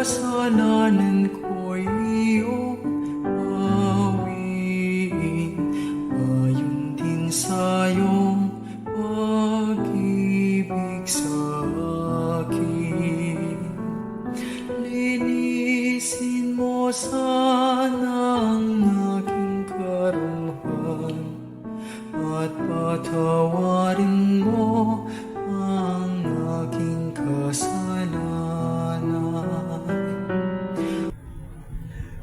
kasalanan ko'y iyong bawiin, ayon din sa iyong pag-ibig sa akin. Linisin mo sana ang aking karuhan, at patawarin mo ang aking kasalanan.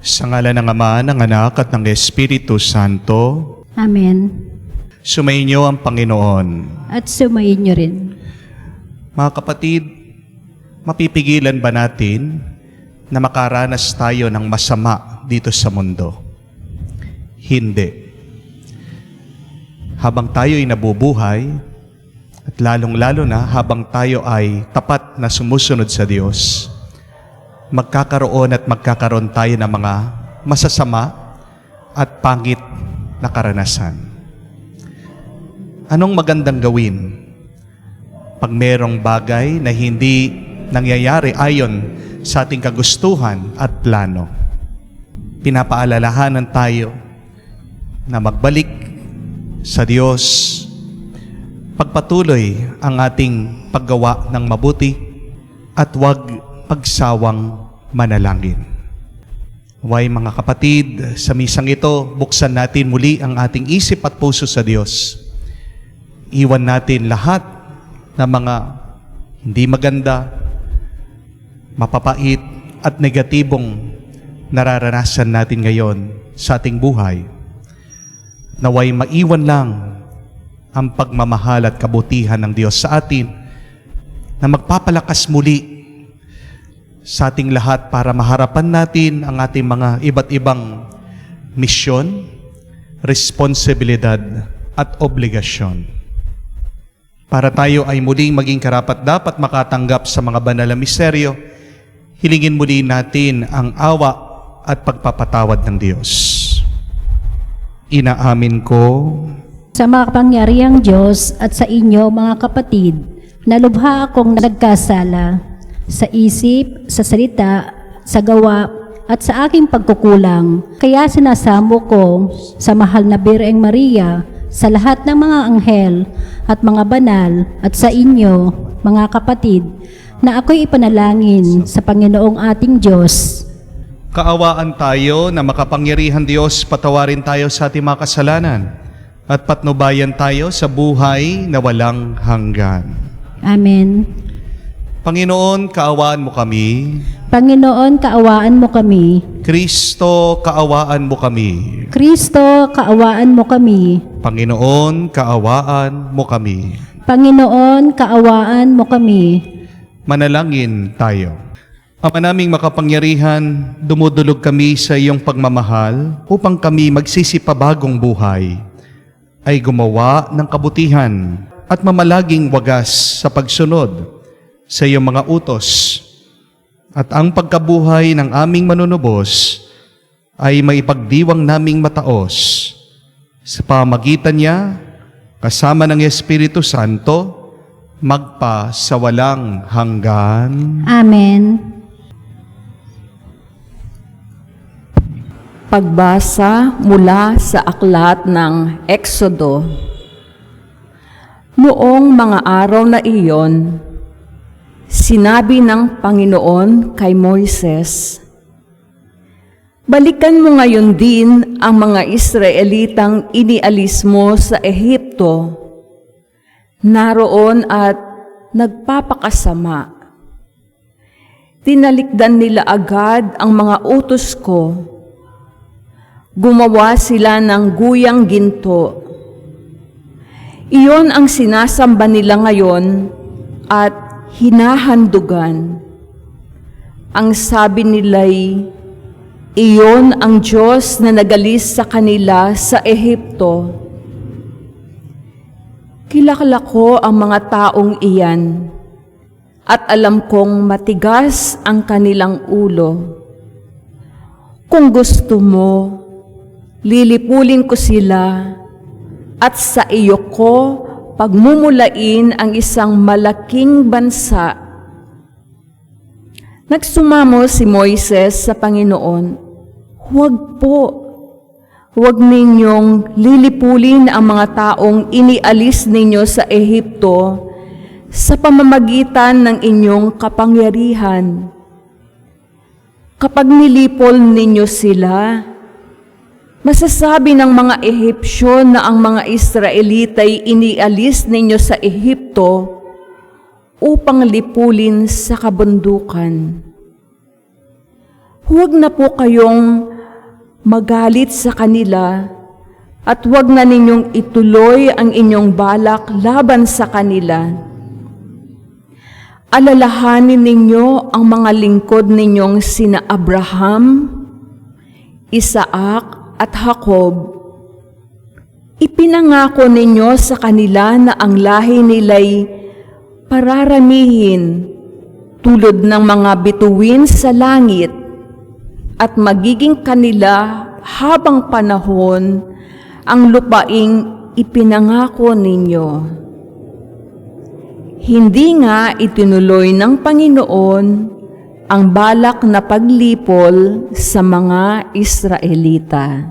Sa ngalan ng Ama, ng Anak, at ng Espiritu Santo. Amen. Sumainyo ang Panginoon. At sumayin niyo rin. Mga kapatid, mapipigilan ba natin na makaranas tayo ng masama dito sa mundo? Hindi. Habang tayo ay nabubuhay, at lalong-lalo na habang tayo ay tapat na sumusunod sa Diyos, magkakaroon tayo ng mga masasama at pangit na karanasan. Anong magandang gawin pag merong bagay na hindi nangyayari ayon sa ating kagustuhan at plano? Pinapaalalahanan tayo na magbalik sa Diyos, pagpatuloy ang ating paggawa ng mabuti, at huwag pagsawang manalangin. Huwag mga kapatid, sa misang ito, buksan natin muli ang ating isip at puso sa Diyos. Iwan natin lahat ng mga hindi maganda, mapapait at negatibong nararanasan natin ngayon sa ating buhay. Naway maiwan lang ang pagmamahal at kabutihan ng Diyos sa atin na magpapalakas muli sa ating lahat para maharapan natin ang ating mga iba't ibang misyon, responsibilidad at obligasyon. Para tayo ay muling maging karapat-dapat makatanggap sa mga banal na misteryo, hilingin muli natin ang awa at pagpapatawad ng Diyos. Inaamin ko Sa makapangyarihang Diyos at sa inyo mga kapatid, na lubha akong nagkasala sa isip, sa salita, sa gawa, at sa aking pagkukulang. Kaya sinasamo ko sa mahal na Birheng Maria, sa lahat ng mga anghel at mga banal, at sa inyo, mga kapatid, na ako'y ipanalangin sa Panginoong ating Diyos. kaawaan tayo na makapangyarihan Diyos, patawarin tayo sa ating mga kasalanan at patnubayan tayo sa buhay na walang hanggan. Amen. Panginoon, kaawaan mo kami. Panginoon, kaawaan mo kami. Kristo, kaawaan mo kami. Kristo, kaawaan mo kami. Panginoon, kaawaan mo kami. Panginoon, kaawaan mo kami. Manalangin tayo. Ama naming makapangyarihan, dumudulog kami sa iyong pagmamahal upang kami magsisipabagong buhay, ay gumawa ng kabutihan at mamalaging wagas sa pagsunod sa iyong mga utos, at ang pagkabuhay ng aming manunubos ay maipagdiwang naming mataos sa pamagitan niya, kasama ng Espiritu Santo, magpa sa walang hanggan. Amen. Pagbasa mula sa aklat ng Exodo. Noong mga araw na iyon, sinabi ng Panginoon kay Moises, "Balikan mo ngayon din ang mga Israelitang inialis mo sa Ehipto, naroon at nagpapakasama. Tinalikdan nila agad ang mga utos ko. Gumawa sila ng guyang ginto. Iyon ang sinasamba nila ngayon at hinahandugan. Ang sabi nila'y, iyon ang Diyos na nagalis sa kanila sa Ehipto. Kilala ko ang mga taong iyan at alam kong matigas ang kanilang ulo. Kung gusto mo, lilipulin ko sila at sa iyo ko pagmumulain ang isang malaking bansa. Nagsumamo si Moises sa Panginoon, "Huwag po, huwag ninyong lilipulin ang mga taong inialis ninyo sa Ehipto sa pamamagitan ng inyong kapangyarihan. Kapag nilipol ninyo sila, masasabi ng mga Ehipsyo na ang mga Israelita'y inialis ninyo sa Ehipto upang lipulin sa kabundukan. Huwag na po kayong magalit sa kanila at huwag na ninyong ituloy ang inyong balak laban sa kanila. Alalahanin ninyo ang mga lingkod ninyong sina Abraham, Isaac at Jacob. Ipinangako ninyo sa kanila na ang lahi nila'y pararamihin tulad ng mga bituin sa langit at magiging kanila habang panahon ang lupaing ipinangako ninyo. Hindi nga itinuloy ng Panginoon ang balak na paglipol sa mga Israelita."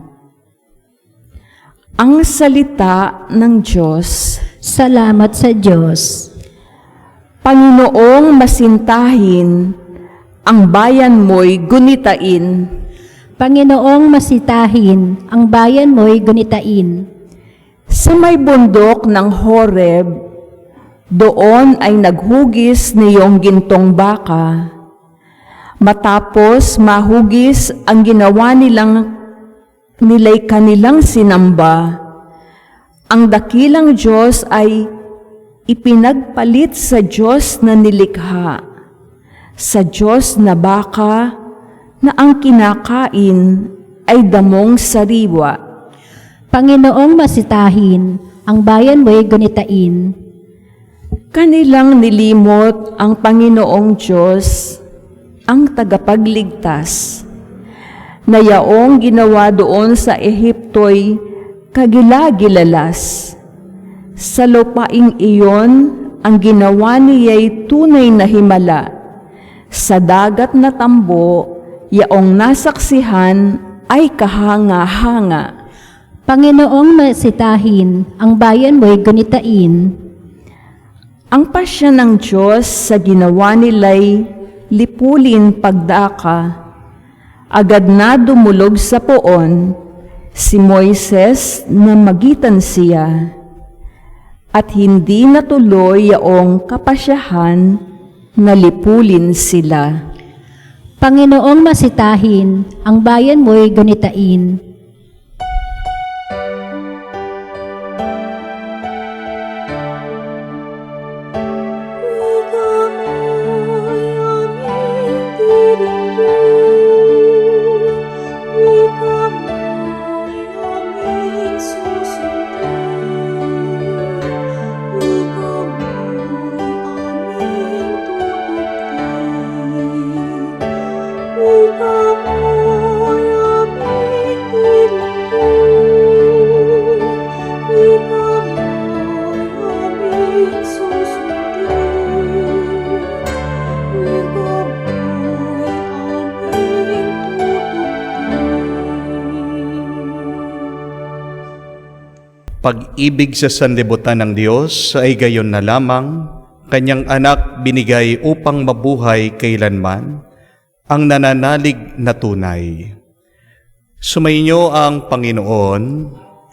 Ang salita ng Diyos. Salamat sa Diyos. Panginoong masintahin, ang bayan mo'y gunitain. Panginoong masitahin, ang bayan mo'y gunitain. Sa may bundok ng Horeb, doon ay naghugis niyong gintong baka. Matapos mahugis ang ginawa nila'y kanilang sinamba, ang dakilang Diyos ay ipinagpalit sa Diyos na nilikha, sa Diyos na baka na ang kinakain ay damong sariwa. Panginoong masitahin, ang bayan mo'y gunitain. Kanilang nilimot ang Panginoong Diyos, ang tagapagligtas, na yaong ginawa doon sa Ehipto'y kagila-gilalas. Sa lupaing iyon, ang ginawa niya'y tunay na himala. Sa dagat na tambo, yaong nasaksihan ay kahanga-hanga. Panginoong masitahin, ang bayan mo'y gunitain. Ang pasya ng Diyos sa ginawa nila'y lipulin pagdaka. Agad na dumulog sa poon si Moises na magitan siya, at hindi natuloy yaong kapasyahan na lipulin sila. Panginoong masitahin, ang bayan mo'y gunitain. Pag-ibig sa sanlibutan ng Diyos ay gayon na lamang, kanyang anak binigay upang mabuhay kailanman, ang nananalig na tunay. Sumainyo ang Panginoon.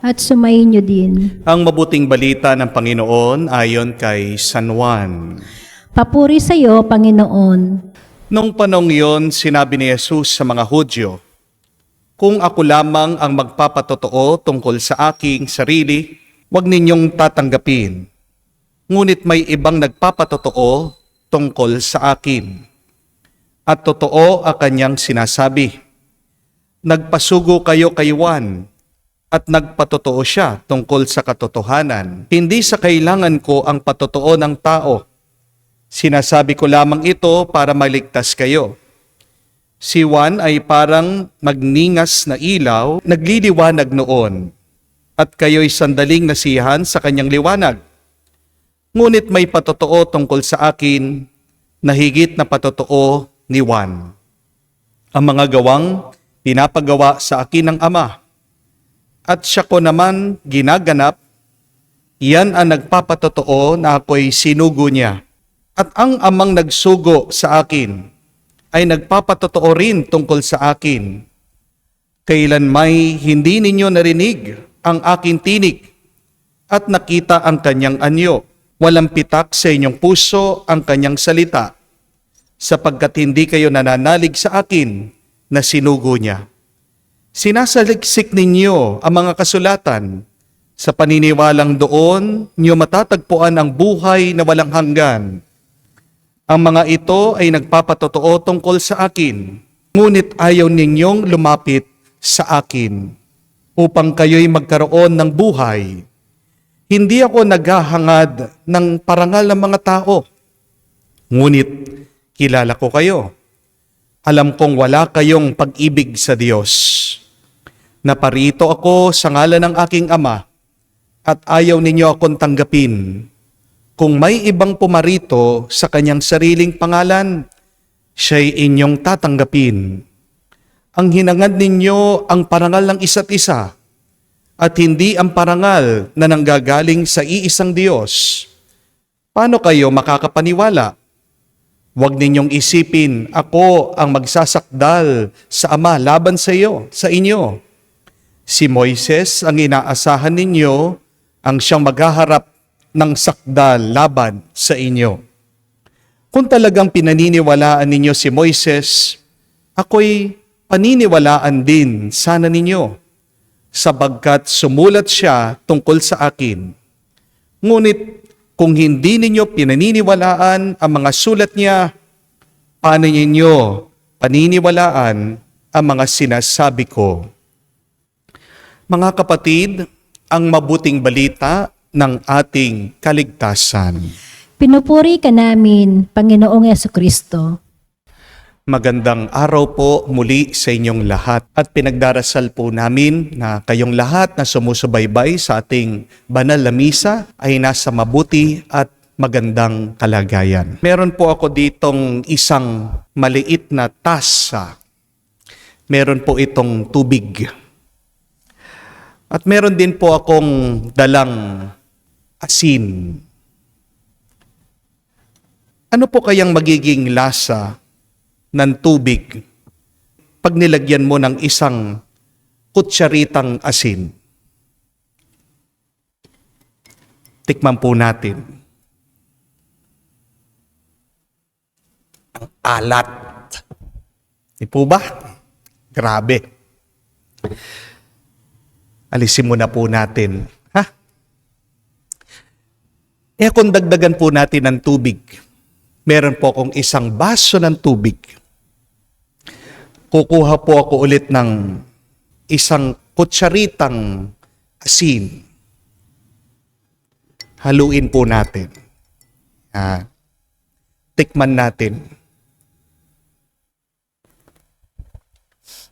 At sumayin niyo din. Ang mabuting balita ng Panginoon ayon kay San Juan. Papuri sa iyo, Panginoon. Nung panong yon, sinabi ni Jesus sa mga Hudyo, "Kung ako lamang ang magpapatotoo tungkol sa aking sarili, huwag ninyong tatanggapin. Ngunit may ibang nagpapatotoo tungkol sa akin. At totoo ang kanyang sinasabi. Nagpasugo kayo kay Juan, at nagpatotoo siya tungkol sa katotohanan. Hindi sa kailangan ko ang patotoo ng tao. Sinasabi ko lamang ito para maligtas kayo. Si Juan ay parang magningas na ilaw, nagliliwanag noon, at kayo'y sandaling nasiyahan sa kanyang liwanag. Ngunit may patotoo tungkol sa akin na higit na patotoo ni Juan. Ang mga gawang pinapagawa sa akin ng Ama, at siya ko naman ginaganap, iyan ang nagpapatotoo na ako'y sinugo niya. At ang Amang nagsugo sa akin ay nagpapatotoo rin tungkol sa akin. Kailan may hindi ninyo narinig ang aking tinig at nakita ang kanyang anyo. Walang pitak sa inyong puso ang kanyang salita, sapagkat hindi kayo nananalig sa akin na sinugo niya. Sinasaliksik ninyo ang mga kasulatan. Sa paniniwalang doon, niyo matatagpuan ang buhay na walang hanggan. Ang mga ito ay nagpapatotoo tungkol sa akin, ngunit ayaw ninyong lumapit sa akin upang kayo'y magkaroon ng buhay. Hindi ako naghahangad ng parangal ng mga tao, ngunit kilala ko kayo. Alam kong wala kayong pag-ibig sa Diyos. Naparito ako sa ngalan ng aking Ama at ayaw ninyo akong tanggapin. Kung may ibang pumarito sa kanyang sariling pangalan, siya'y inyong tatanggapin. Ang hinangad ninyo ang parangal ng isa't isa at hindi ang parangal na nanggagaling sa iisang Diyos. Paano kayo makakapaniwala? Huwag ninyong isipin, ako ang magsasakdal sa Ama laban sa inyo. Si Moises ang inaasahan ninyo ang siyang maghaharap ng sakdal laban sa inyo. Kung talagang pinaniniwalaan ninyo si Moises, ako'y paniniwalaan din sana ninyo, sabagkat sumulat siya tungkol sa akin. Ngunit kung hindi ninyo pinaniniwalaan ang mga sulat niya, paano ninyo paniniwalaan ang mga sinasabi ko? Mga kapatid, ang mabuting balita ng ating kaligtasan. Pinupuri ka namin, Panginoong Yesukristo. Magandang araw po muli sa inyong lahat at pinagdarasal po namin na kayong lahat na sumusubaybay sa ating banal na misa ay nasa mabuti at magandang kalagayan. Meron po ako ditong isang maliit na tasa. Meron po itong tubig. At meron din po akong dalang asin. Ano po kayang magiging lasa ng tubig pag nilagyan mo ng isang kutsaritang asin? Tikman po natin. Ang alat. Di po ba? Grabe. Alisin muna po natin. Kung dagdagan po natin ng tubig, meron po akong isang baso ng tubig. Kukuha po ako ulit ng isang kutsaritang asin. Haluin po natin. Tikman natin.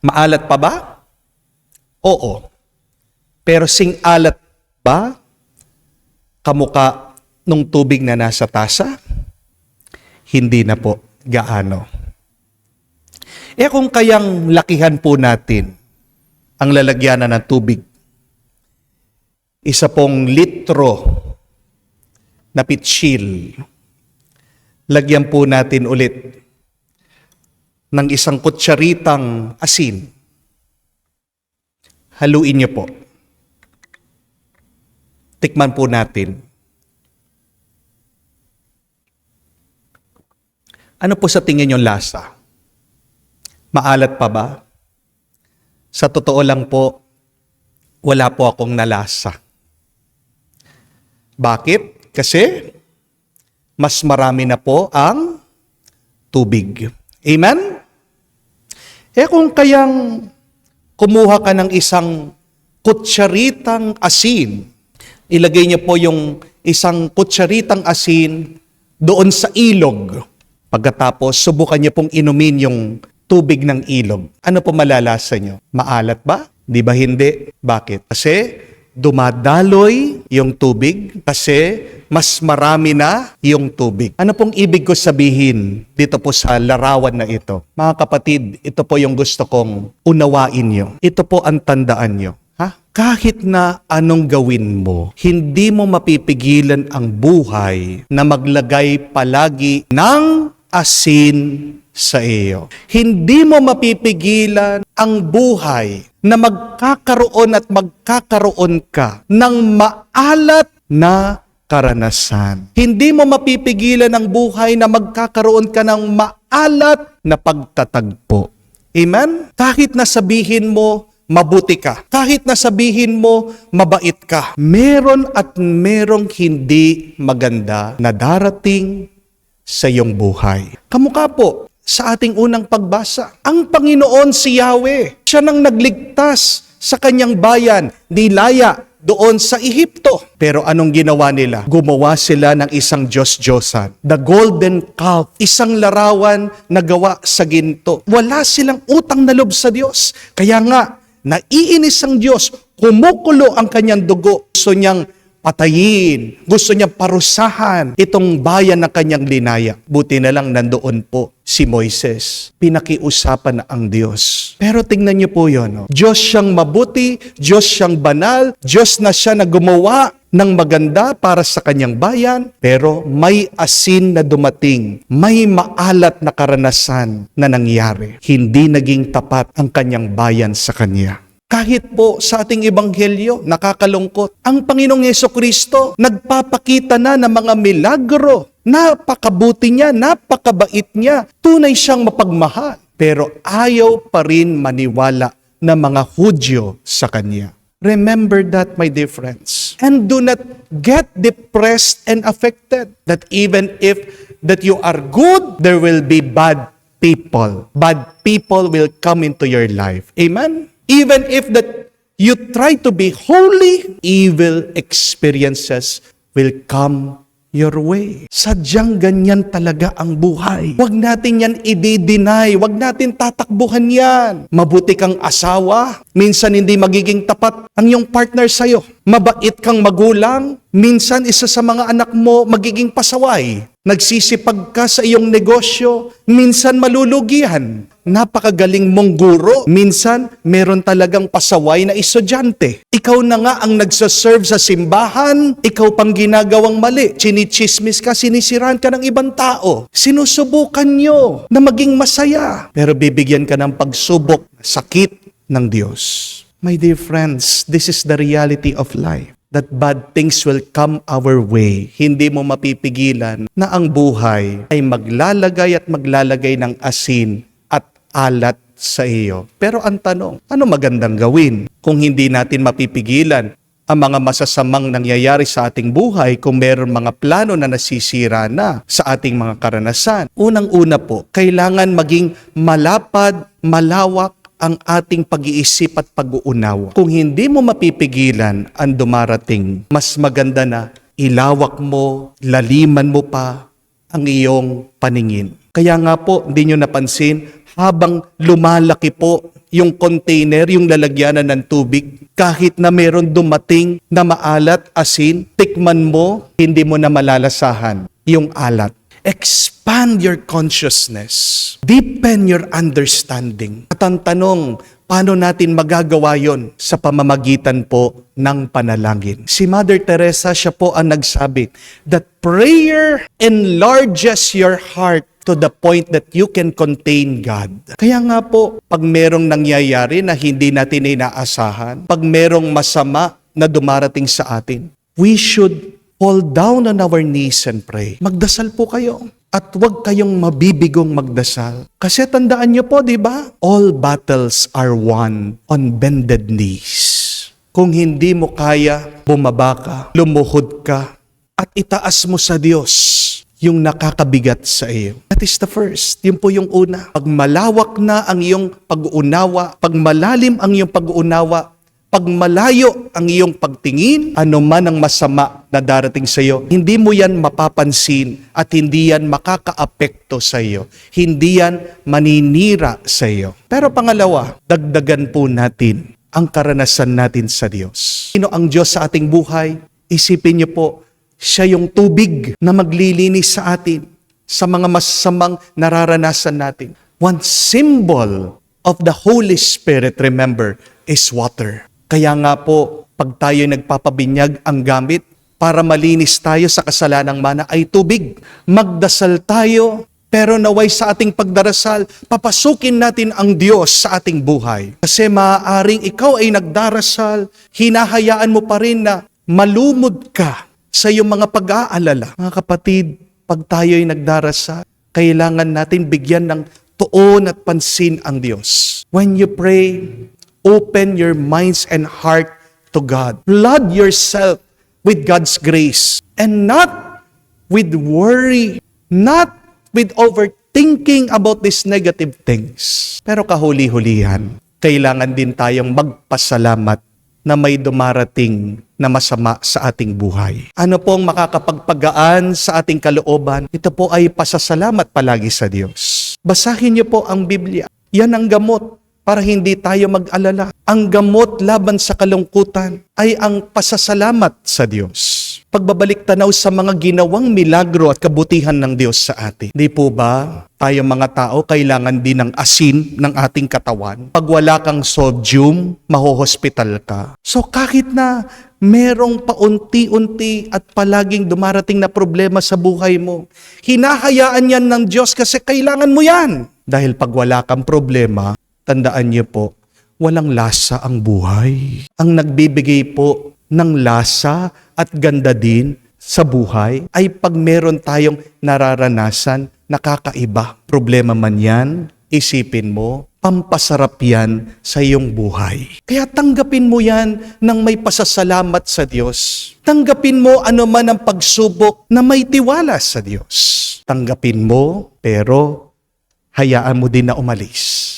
Maalat pa ba? Oo. Pero sing-alat ba kamukha nung tubig na nasa tasa? Hindi na po gaano. Kung kayang lakihan po natin ang lalagyanan ng tubig, isa pong litro na pitsil, lagyan po natin ulit ng isang kutsaritang asin. Haluin niyo po. Tikman po natin. Ano po sa tingin yung lasa? Maalat pa ba? Sa totoo lang po, wala po akong nalasa. Bakit? Kasi mas marami na po ang tubig. Amen? Kung kayang kumuha ka ng isang kutsaritang asin, ilagay niyo po yung isang kutsaritang asin doon sa ilog. Pagkatapos, subukan niyo pong inumin yung tubig ng ilog. Ano po malalasa niyo? Maalat ba? Di ba hindi? Bakit? Kasi dumadaloy yung tubig kasi mas marami na yung tubig. Ano pong ibig ko sabihin dito po sa larawan na ito? Mga kapatid, ito po yung gusto kong unawain nyo. Ito po ang tandaan nyo. Kahit na anong gawin mo, hindi mo mapipigilan ang buhay na maglagay palagi ng asin sa iyo. Hindi mo mapipigilan ang buhay na magkakaroon at magkakaroon ka ng maalat na karanasan. Hindi mo mapipigilan ang buhay na magkakaroon ka ng maalat na pagtatagpo. Amen? Kahit na sabihin mo, mabuti ka. Kahit na sabihin mo, mabait ka. Meron at merong hindi maganda na darating sa iyong buhay. Kamukha po sa ating unang pagbasa. Ang Panginoon si Yahweh. Siya nang nagligtas sa kanyang bayan, nilaya doon sa Ehipto. Pero anong ginawa nila? Gumawa sila ng isang Diyos-Diyosan. The golden calf. Isang larawan na gawa sa ginto. Wala silang utang na loob sa Diyos. Kaya nga, naiinis ang Diyos, kumukulo ang kanyang dugo. Gusto niyang patayin, gusto niyang parusahan itong bayan na kanyang linaya. Buti na lang nandoon po si Moises. Pinakiusapan na ang Diyos. Pero tingnan niyo po yun. Diyos siyang mabuti, Diyos siyang banal, Diyos na siya na gumawa ng maganda para sa kanyang bayan, pero may asin na dumating, may maalat na karanasan na nangyari. Hindi naging tapat ang kanyang bayan sa kanya. Kahit po sa ating ebanghelyo, nakakalungkot, ang Panginoong Hesukristo nagpapakita na ng mga milagro. Napakabuti niya, napakabait niya, tunay siyang mapagmahal. Pero ayaw pa rin maniwala ng mga Hudyo sa kanya. Remember that, my dear friends. And do not get depressed and affected. That even if that you are good, there will be bad people. Bad people will come into your life. Amen? Even if that you try to be holy, evil experiences will come your way. Sadyang ganyan talaga ang buhay. Huwag natin yan i-deny. Huwag natin tatakbuhan yan. Mabuti kang asawa, minsan hindi magiging tapat ang iyong partner sa'yo. Mabait kang magulang, minsan isa sa mga anak mo magiging pasaway. Nagsisipag ka sa iyong negosyo, minsan malulugihan. Napakagaling mong guro, minsan meron talagang pasaway na estudyante. Ikaw na nga ang nagsaserve sa simbahan, ikaw pang ginagawang mali. Chinichismis ka, sinisiran ka ng ibang tao. Sinusubukan nyo na maging masaya. Pero bibigyan ka ng pagsubok, sakit ng Diyos. My dear friends, this is the reality of life. That bad things will come our way. Hindi mo mapipigilan na ang buhay ay maglalagay at maglalagay ng asin at alat sa iyo. Pero ang tanong, ano magandang gawin kung hindi natin mapipigilan ang mga masasamang nangyayari sa ating buhay kung meron mga plano na nasisira na sa ating mga karanasan? Unang-una po, kailangan maging malapad, malawak ang ating pag-iisip at pag-uunawa. Kung hindi mo mapipigilan ang dumarating, mas maganda na ilawak mo, laliman mo pa ang iyong paningin. Kaya nga po, hindi nyo napansin, habang lumalaki po yung container, yung lalagyanan ng tubig, kahit na meron dumating na maalat, asin, tikman mo, hindi mo na malalasahan yung alat. Expand your consciousness. Deepen your understanding. At ang tanong, paano natin magagawa yon? Sa pamamagitan po ng panalangin. Si Mother Teresa, siya po ang nagsabi that prayer enlarges your heart to the point that you can contain God. Kaya nga po, pag merong nangyayari na hindi natin inaasahan, pag merong masama na dumarating sa atin, we should fall down on our knees and pray. Magdasal po kayo. At huwag kayong mabibigong magdasal. Kasi tandaan niyo po, di ba? All battles are won on bended knees. Kung hindi mo kaya, bumaba ka, lumuhod ka, at itaas mo sa Diyos yung nakakabigat sa iyo. That is the first. Yun po yung una. Pag malawak na ang iyong pag-uunawa, pag malalim ang iyong pag-uunawa, pag malayo ang iyong pagtingin, ano man ang masama na darating sa iyo, hindi mo yan mapapansin at hindi yan makakaapekto sa iyo. Hindi yan maninira sa iyo. Pero pangalawa, dagdagan po natin ang karanasan natin sa Diyos. Sino ang Diyos sa ating buhay? Isipin niyo po, siya yung tubig na maglilinis sa atin sa mga masasamang nararanasan natin. One symbol of the Holy Spirit, remember, is water. Kaya nga po, pag tayo nagpapabinyag, ang gamit para malinis tayo sa kasalanang mana ay tubig. Magdasal tayo, pero naway sa ating pagdarasal, papasukin natin ang Diyos sa ating buhay. Kasi maaaring ikaw ay nagdarasal, hinahayaan mo pa rin na malumod ka sa iyong mga pag-aalala. Mga kapatid, pag tayo ay nagdarasal, kailangan natin bigyan ng tuon at pansin ang Diyos. When you pray, open your minds and heart to God. Flood yourself with God's grace and not with worry, not with overthinking about these negative things. Pero kahuli-hulihan, kailangan din tayong magpasalamat na may dumarating na masama sa ating buhay. Ano pong makakapagpagaan sa ating kalooban? Ito po ay pasasalamat palagi sa Diyos. Basahin niyo po ang Biblia. Yan ang gamot para hindi tayo mag-alala. Ang gamot laban sa kalungkutan ay ang pasasalamat sa Diyos. Pagbabalik tanaw sa mga ginawang milagro at kabutihan ng Diyos sa atin. Di po ba tayo mga tao kailangan din ng asin ng ating katawan? Pag wala kang sodium, mahohospital ka. So kahit na merong paunti-unti at palaging dumarating na problema sa buhay mo, hinahayaan yan ng Diyos kasi kailangan mo yan. Dahil pag wala kang problema, tandaan niyo po, walang lasa ang buhay. Ang nagbibigay po ng lasa at ganda din sa buhay ay pag meron tayong nararanasan nakakaiba. Problema man yan, isipin mo, pampasarap yan sa iyong buhay. Kaya tanggapin mo yan ng may pasasalamat sa Diyos. Tanggapin mo ano man ang pagsubok na may tiwala sa Diyos. Tanggapin mo, pero hayaan mo din na umalis.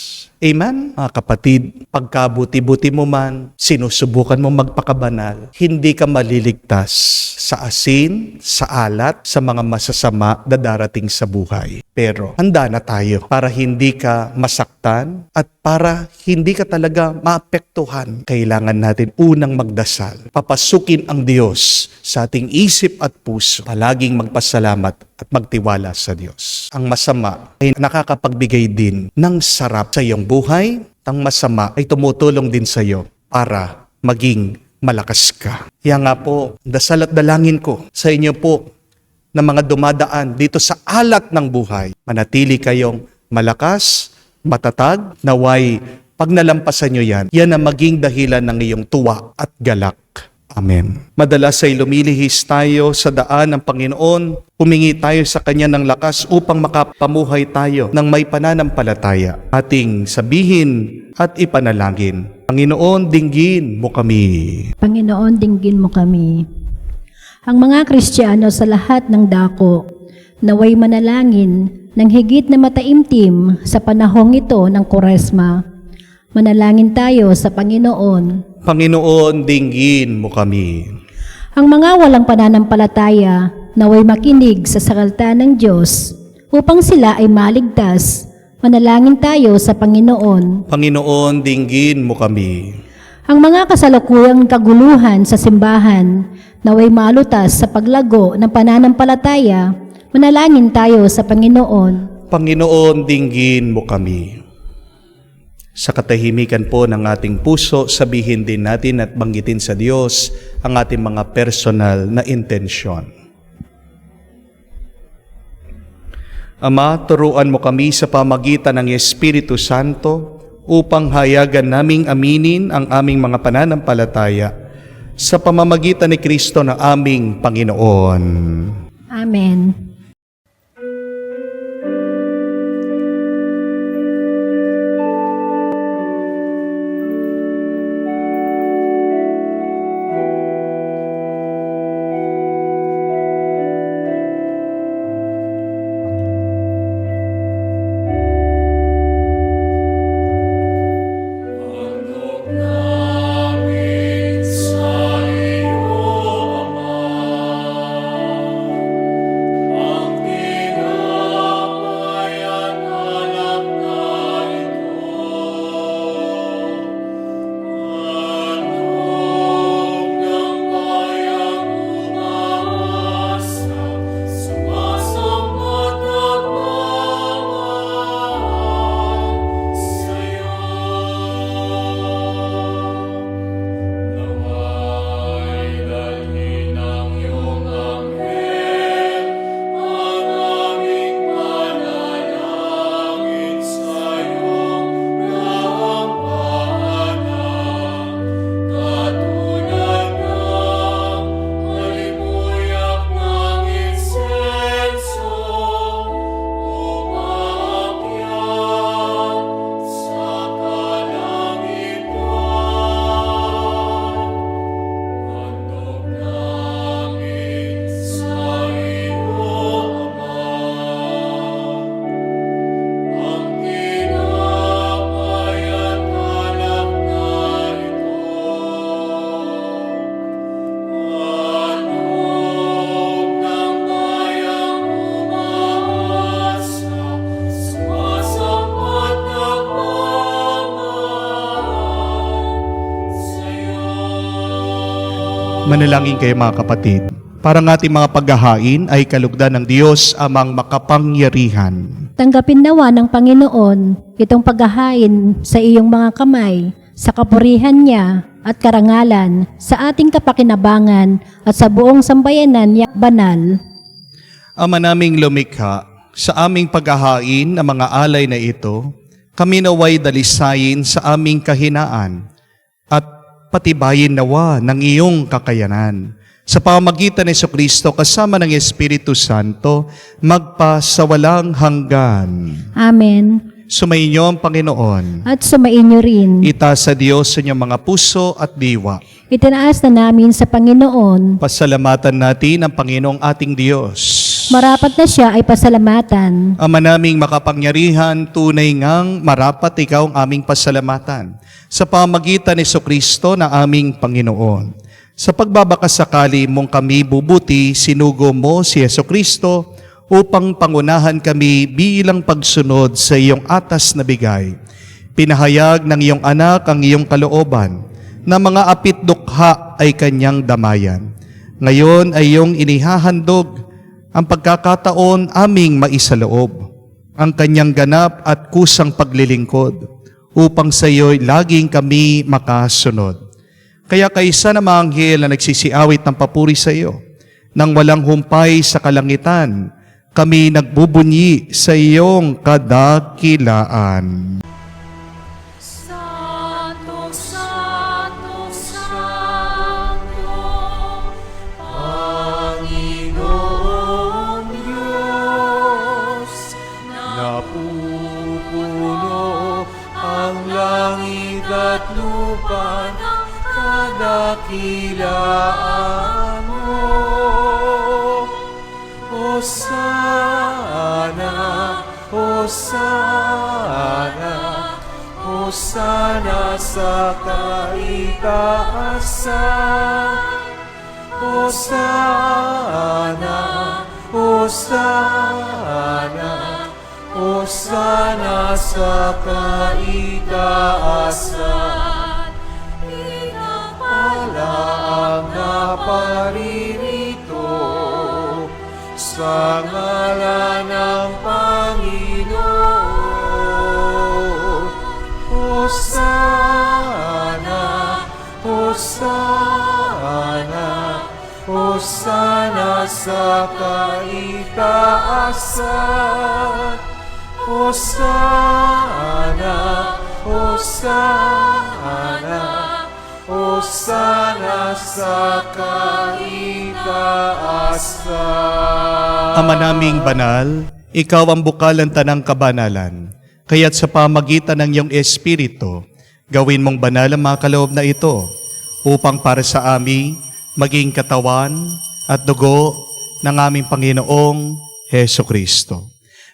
Amen? Mga kapatid, pagkabuti-buti mo man, sinusubukan mo magpakabanal, hindi ka maliligtas sa asin, sa alat, sa mga masasama na darating sa buhay. Pero handa na tayo para hindi ka masaktan at para hindi ka talaga maapektuhan. Kailangan natin unang magdasal. Papasukin ang Diyos sa ating isip at puso. Palaging magpasalamat at magtiwala sa Diyos. Ang masama ay nakakapagbigay din ng sarap sa iyong buhay. Ang masama ay tumutulong din sa iyo para maging malakas ka. Kaya nga po, dasal at dalangin ko sa inyo po na mga dumadaan dito sa alat ng buhay. Manatili kayong malakas, matatag, naway pag nalampasan nyo yan, yan ang maging dahilan ng iyong tuwa at galak. Amen. Madalas ay lumilihis tayo sa daan ng Panginoon, humingi tayo sa Kanya ng lakas upang makapamuhay tayo ng may pananampalataya. Ating sabihin at ipanalangin, Panginoon, dinggin mo kami. Panginoon, dinggin mo kami. Ang mga Kristiyano sa lahat ng dako, naway manalangin ng higit na mataimtim sa panahong ito ng Koresma. Manalangin tayo sa Panginoon. Panginoon, dinggin mo kami. Ang mga walang pananampalataya, naway makinig sa salita ng Diyos upang sila ay maligtas. Manalangin tayo sa Panginoon. Panginoon, dinggin mo kami. Ang mga kasalukuyang kaguluhan sa simbahan, naway malutas sa paglago ng pananampalataya, manalangin tayo sa Panginoon. Panginoon, dinggin mo kami. Sa katahimikan po ng ating puso, sabihin din natin at banggitin sa Diyos ang ating mga personal na intensyon. Ama, turuan mo kami sa pamagitan ng Espiritu Santo upang hayagan naming aminin ang aming mga pananampalataya sa pamamagitan ni Kristo na aming Panginoon. Amen. Manalangin kayo mga kapatid. Para ng ating mga paghahain ay kalugdan ng Diyos amang makapangyarihan. Tanggapin nawa ng Panginoon itong paghahain sa iyong mga kamay, sa kapurihan niya at karangalan, sa ating kapakinabangan at sa buong sambayanan niya banal. Ama naming lumikha, sa aming paghahain ng mga alay na ito, kami naway dalisayin sa aming kahinaan at patibayin nawa ng iyong kakayanan. Sa pamamagitan ni Jesucristo kasama ng Espiritu Santo, magpasawalang hanggan. Amen. Sumainyo ang Panginoon. At sumainyo rin. Itaas sa Diyos sa inyong mga puso at diwa. Itinaas na namin sa Panginoon. Pasalamatan natin ang Panginoong ating Diyos. Marapat na siya ay pasalamatan. Ama naming makapangyarihan, tunay ngang marapat ikaw ang aming pasalamatan. Sa pamamagitan ni Jesucristo na aming Panginoon. Sa pagbabakasakali mong kami bubuti, sinugo mo si Jesucristo upang pangunahan kami bilang pagsunod sa iyong atas na bigay. Pinahayag ng iyong anak ang iyong kalooban, na mga apit dukha ay kanyang damayan. Ngayon ay iyong inihahandog ang pagkakataon aming maisaloob, ang kanyang ganap at kusang paglilingkod, upang sa iyo'y laging kami makasunod. Kaya kaysa na mga anghel na nagsisiawit ng papuri sa iyo, nang walang humpay sa kalangitan, kami nagbubunyi sa iyong kadakilaan. Santo, Santo, Santo, Panginoong Diyos, Napupuno ang langit at lupa ng kadakilaan mo. Hosana, Hosana, Hosana sa kaitaasan. Hosana, Hosana, Hosana sa kaitaasan. Pala ang naparirito sa ngalan ng Panginoon. Hosana, Hosana, Hosana sa kaitaasan. Hosana, Hosana, Hosana sa kaitaasan. Ama naming banal, ikaw ang bukalan tanang kabanalan. Kaya't sa pamagitan ng iyong Espiritu, gawin mong banal ang mga kaloob na ito, upang para sa amin maging katawan at dugo ng aming Panginoong Heso Kristo.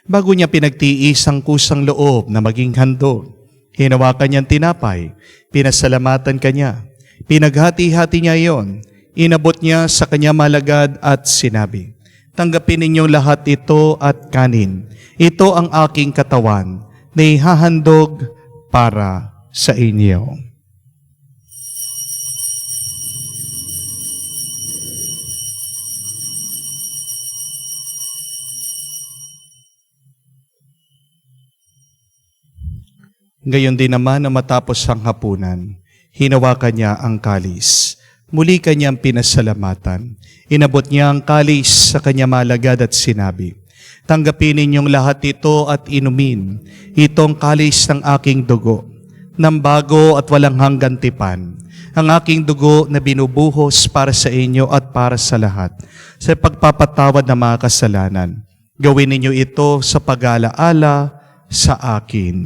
Bago niya pinagtiis ang kusang loob na maging handog, hinawakan niyang tinapay, pinasalamatan kanya, pinaghati-hati niya iyon, inabot niya sa kanya malagad at sinabi, tanggapin ninyong lahat ito at kanin. Ito ang aking katawan na ihahandog para sa inyo. Gayon din naman na matapos ang hapunan, hinawakan niya ang kalis. Muli kanyang pinasalamatan. Inabot niya ang kalis sa kanya malagad at sinabi, tanggapin ninyong lahat ito at inumin. Itong kalis ng aking dugo, ng bago at walang hanggan tipan. Ang aking dugo na binubuhos para sa inyo at para sa lahat, sa pagpapatawad ng mga kasalanan. Gawin ninyo ito sa pag-alaala sa akin.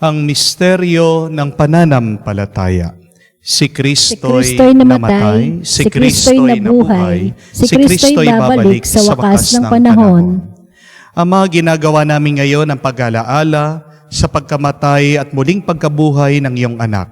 Ang misteryo ng pananampalataya. Si Kristo'y namatay, si Kristo'y nabuhay, si Kristo'y babalik sa wakas ng panahon. Ama, ginagawa namin ngayon ang pag-alaala sa pagkamatay at muling pagkabuhay ng iyong anak.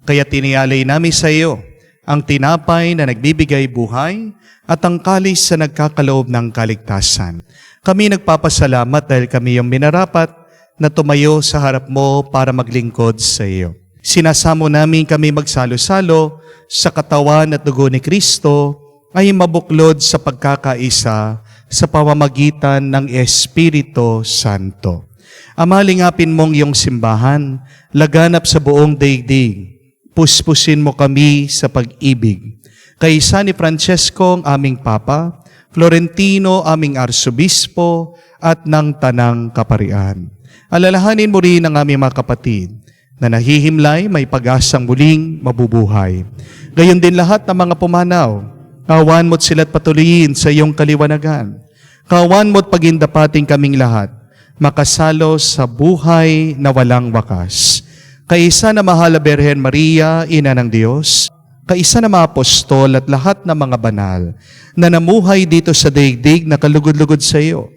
Kaya tinialay namin sa iyo ang tinapay na nagbibigay buhay, at ang kalis sa nagkakaloob ng kaligtasan. Kami nagpapasalamat dahil kami yung minarapat na tumayo sa harap mo para maglingkod sa iyo. Sinasamo namin kami magsalo-salo sa katawan at dugo ni Kristo ay mabuklod sa pagkakaisa sa pamamagitan ng Espiritu Santo. Amalingapin mong iyong simbahan, laganap sa buong daigdig. Puspusin mo kami sa pag-ibig. Kaysa ni Francesco, ang aming Papa, Florentino, aming Arsobispo, at ng Tanang Kaparian. Alalahanin mo rin ang aming mga kapatid na nahihimlay, may pag-asang muling mabubuhay. Gayon din lahat ng mga pumanaw, kawan mo't sila't patuloyin sa iyong kaliwanagan. Kawan mo't pagindapating kaming lahat, makasalo sa buhay na walang wakas. Kaisa na mahal na Birhen Maria, Ina ng Diyos, kaisa na mga apostol at lahat ng mga banal na namuhay dito sa daigdig na kalugod-lugod sa iyo.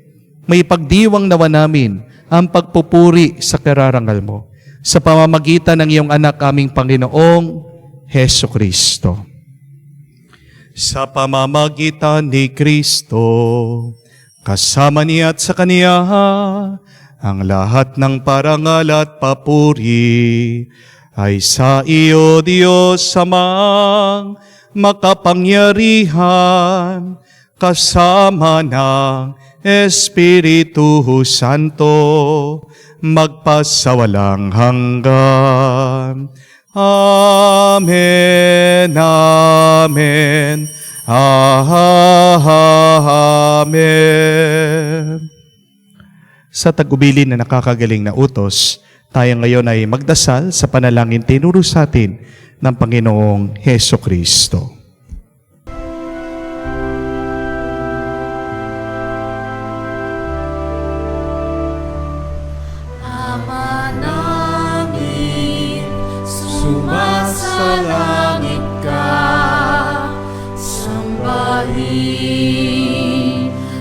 May pagdiwang nawa namin ang pagpupuri sa kararangal mo sa pamamagitan ng iyong anak aming Panginoong Heso Kristo. Sa pamamagitan ni Kristo, kasama niya at sa Kaniya, ang lahat ng parangal at papuri ay sa iyo, Diyos Amang makapangyarihan, kasama ng Espiritu Santo, magpasawalang hanggan. Amen, amen, amen. Sa tagubilin na nakakagaling na utos, tayo ngayon ay magdasal sa panalangin tinuro sa atin ng Panginoong Heso Kristo. Ama namin, sumasalangit ka, sambahin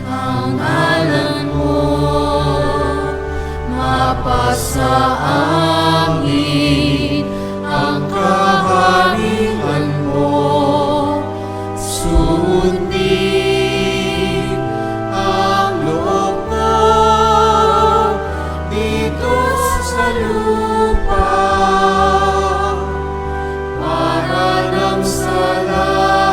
ang ngalan mo, mapasa amin ang kaharian mo, sundin ang loob mo dito sa lupa para nang sa langit.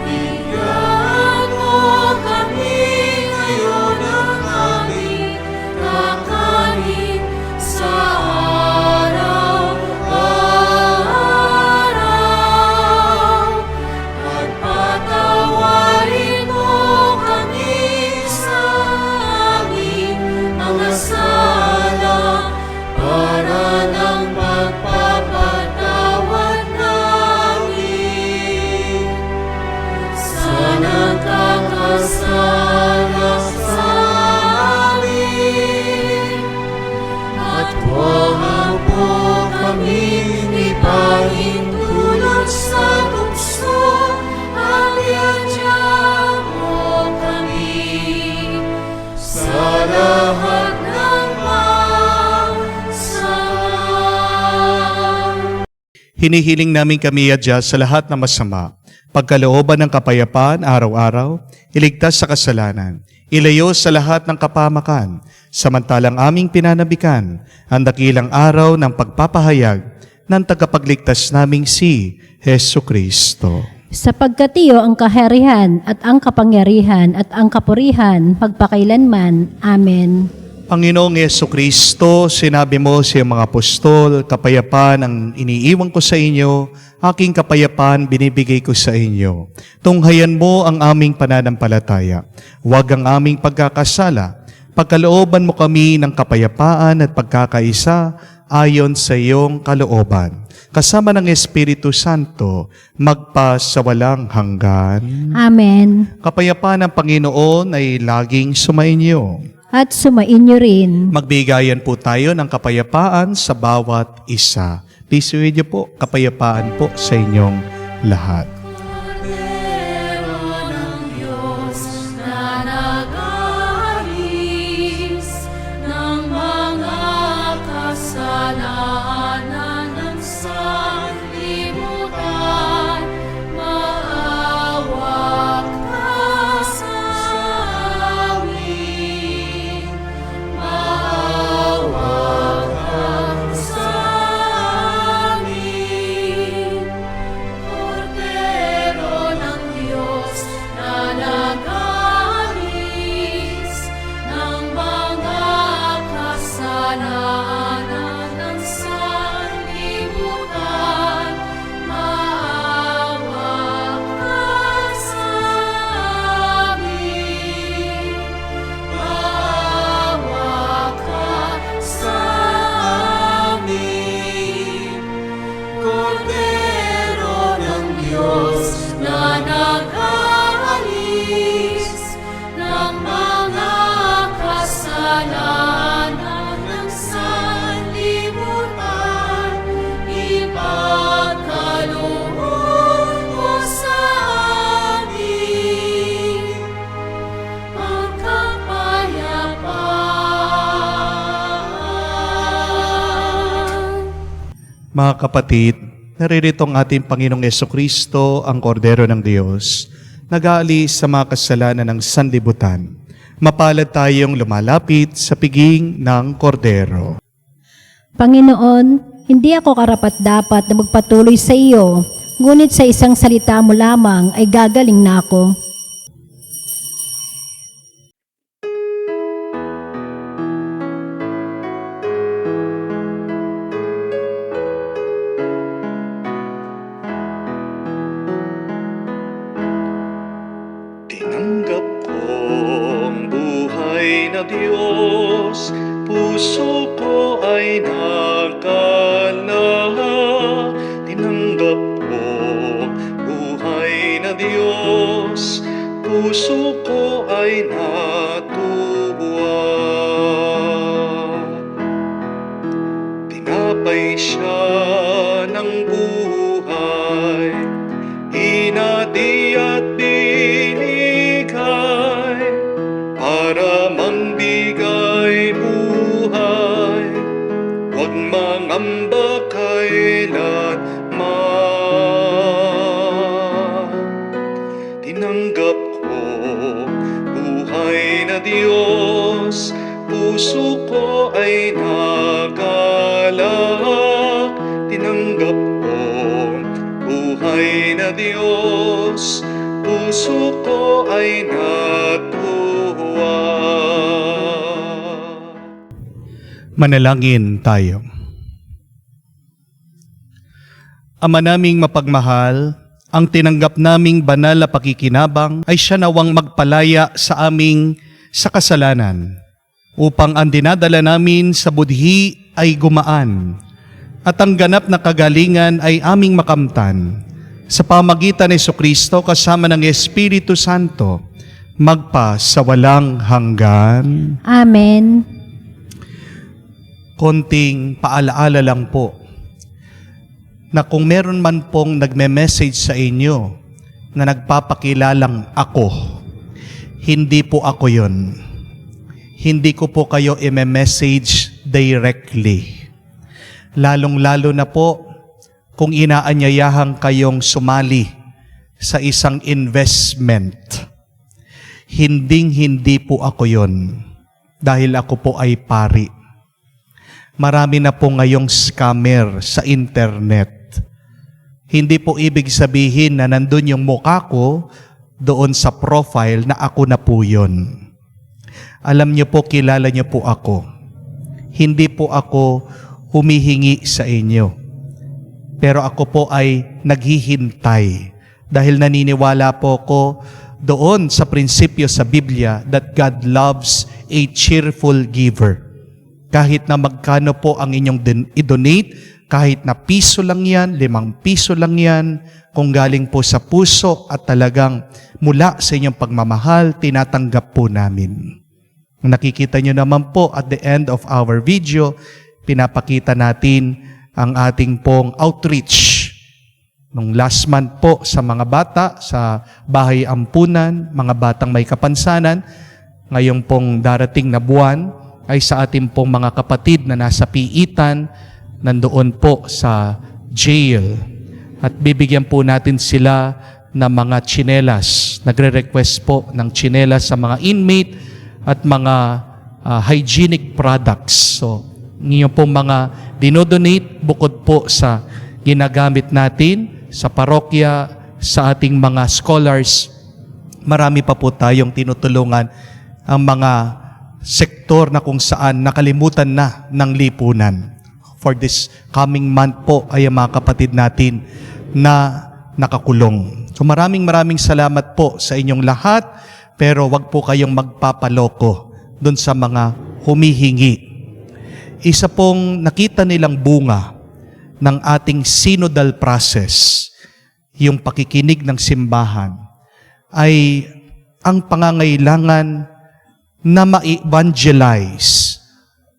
Bigyan mo kami ngayon ng aming kakanin sa araw-araw. At patawarin mo kami sa aming mga sala para nang magpapatawad namin sa nagkakasala sa amin. At huwag mo kaming ipahintulot sa tukso, at iadya mo kami sa lahat ng masama. Hinihiling namin kami adya sa lahat ng masama, pagkalooban ng kapayapaan araw-araw, iligtas sa kasalanan, ilayo sa lahat ng kapamakan, samantalang aming pinanabikan ang dakilang araw ng pagpapahayag ng tagapagligtas naming si Heso Kristo. Sapagkat iyo ang kaharihan at ang kapangyarihan at ang kapurihan magpakailanman. Amen. Panginoong Yesu Kristo, sinabi mo sa iyong mga apostol, kapayapaan ang iniiwan ko sa inyo, aking kapayapaan binibigay ko sa inyo. Tunghayan mo ang aming pananampalataya. Huwag ang aming pagkakasala. Pagkalooban mo kami ng kapayapaan at pagkakaisa ayon sa iyong kalooban. Kasama ng Espiritu Santo, magpa sa walang hanggan. Amen. Kapayapaan ng Panginoon ay laging sumainyo. At sumainyo rin. Magbigayan po tayo ng kapayapaan sa bawat isa. Please with you po, kapayapaan po sa inyong lahat. Kordero ng Diyos na nag-aalis ng mga kasalanan, Mga kapatid, naririto ang ating Panginoong Jesucristo, ang Kordero ng Diyos, nag-aalis sa mga kasalanan ng sanlibutan. Mapalad tayong lumalapit sa piging ng Kordero. Panginoon, hindi ako karapat-dapat na magpatuloy sa iyo, ngunit sa isang salita mo lamang ay gagaling na ako. Tinanggap ko ang buhay na Diyos, puso ko ay nakala. Tinanggap ko buhay na Diyos, puso ko ay natuwa. Tinapay siya ng buhay, hinati at binigay para mangbigay buhay, huwag mangamba kailanman. Tinanggap ko buhay na Diyos, puso ko ay nagalak. Tinanggap ko buhay na Diyos, puso ko ay natuwa. Manalangin tayo. Ama naming mapagmahal, ang tinanggap naming banal na pakikinabang ay siya nawang magpalaya sa aming sa kasalanan, upang ang dinadala namin sa budhi ay gumaan, at ang ganap na kagalingan ay aming makamtan. Sa pamagitan ni Jesucristo kasama ng Espiritu Santo, magpa sa walang hanggan. Amen. Konting paalaala lang po, na kung meron man pong nagme-message sa inyo na nagpapakilalang ako, hindi po ako yun. Hindi ko po kayo i-message directly. Lalong-lalo na po kung inaanyayahan kayong sumali sa isang investment. Hindi po ako yun, dahil ako po ay pari. Marami na po ngayong scammer sa internet. Hindi po ibig sabihin na nandun yung mukha ko doon sa profile na ako na po yun. Alam niyo po, kilala niyo po ako. Hindi po ako humihingi sa inyo. Pero ako po ay naghihintay dahil naniniwala po ko doon sa prinsipyo sa Biblia that God loves a cheerful giver. Kahit na magkano po ang inyong i-donate, kahit na piso lang yan, 5 piso lang yan, kung galing po sa puso at talagang mula sa inyong pagmamahal, tinatanggap po namin. Nakikita nyo naman po at the end of our video, pinapakita natin ang ating pong outreach. Nung last month po sa mga bata, sa bahay ampunan, mga batang may kapansanan, ngayong pong darating na buwan, ay sa ating pong mga kapatid na nasa piitan, nandoon po sa jail. At bibigyan po natin sila ng mga tsinelas. Nagre-request po ng tsinelas sa mga inmate at mga hygienic products. So, ngayon po mga dinodonate bukod po sa ginagamit natin sa parokya, sa ating mga scholars. Marami pa po tayong tinutulungan ang mga sektor na kung saan nakalimutan na ng lipunan. For this coming month po ay ang mga kapatid natin na nakakulong. So maraming salamat po sa inyong lahat, pero wag po kayong magpapaloko dun sa mga humihingi. Isa pong nakita nilang bunga ng ating synodal process, yung pakikinig ng simbahan, ay ang pangangailangan na ma-evangelize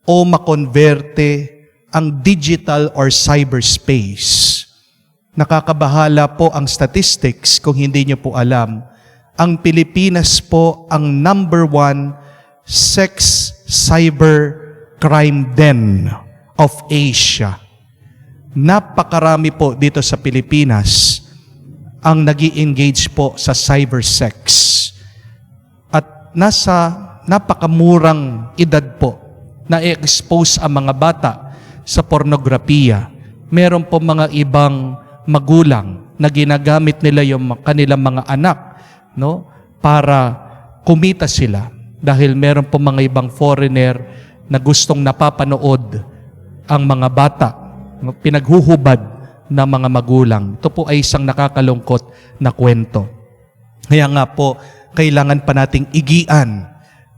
o makonverte ang digital or cyberspace. Nakakabahala po ang statistics kung hindi nyo po alam. Ang Pilipinas po ang #1 sex cyber crime den of Asia. napakarami po dito sa Pilipinas ang nag-i-engage po sa cybersex. At nasa napakamurang edad po na i-expose ang mga bata sa pornografiya. Meron po mga ibang magulang na ginagamit nila yung kanilang mga anak, no, para kumita sila. Dahil meron po mga ibang foreigner na gustong napapanood ang mga bata, no, pinaghuhubad ng mga magulang. Ito po ay isang nakakalungkot na kwento. Kaya nga po, kailangan pa nating igian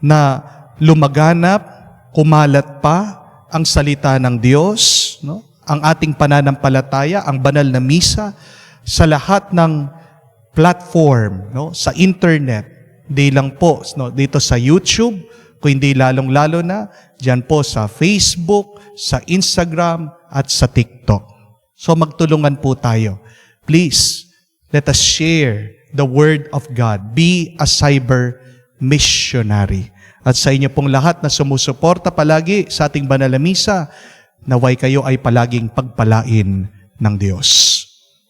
na lumaganap, kumalat pa ang salita ng Diyos, no? Ang ating pananampalataya, ang banal na misa, sa lahat ng platform, no? Sa internet, di lang po, no? Dito sa YouTube, kung hindi lalong-lalo na, dyan po sa Facebook, sa Instagram, at sa TikTok. So magtulungan po tayo. Please, let us share the Word of God. Be a cyber missionary. At sa inyo pong lahat na sumusuporta palagi sa ating banal na misa, naway kayo ay palaging pagpalain ng Diyos.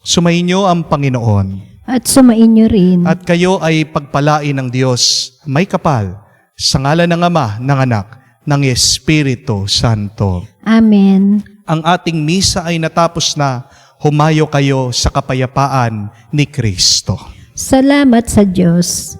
Sumainyo ang Panginoon. At sumainyo rin. At kayo ay pagpalain ng Diyos may kapal sa ngalan ng Ama, ng Anak, ng Espiritu Santo. Amen. Ang ating misa ay natapos na. Humayo kayo sa kapayapaan ni Kristo. Salamat sa Diyos.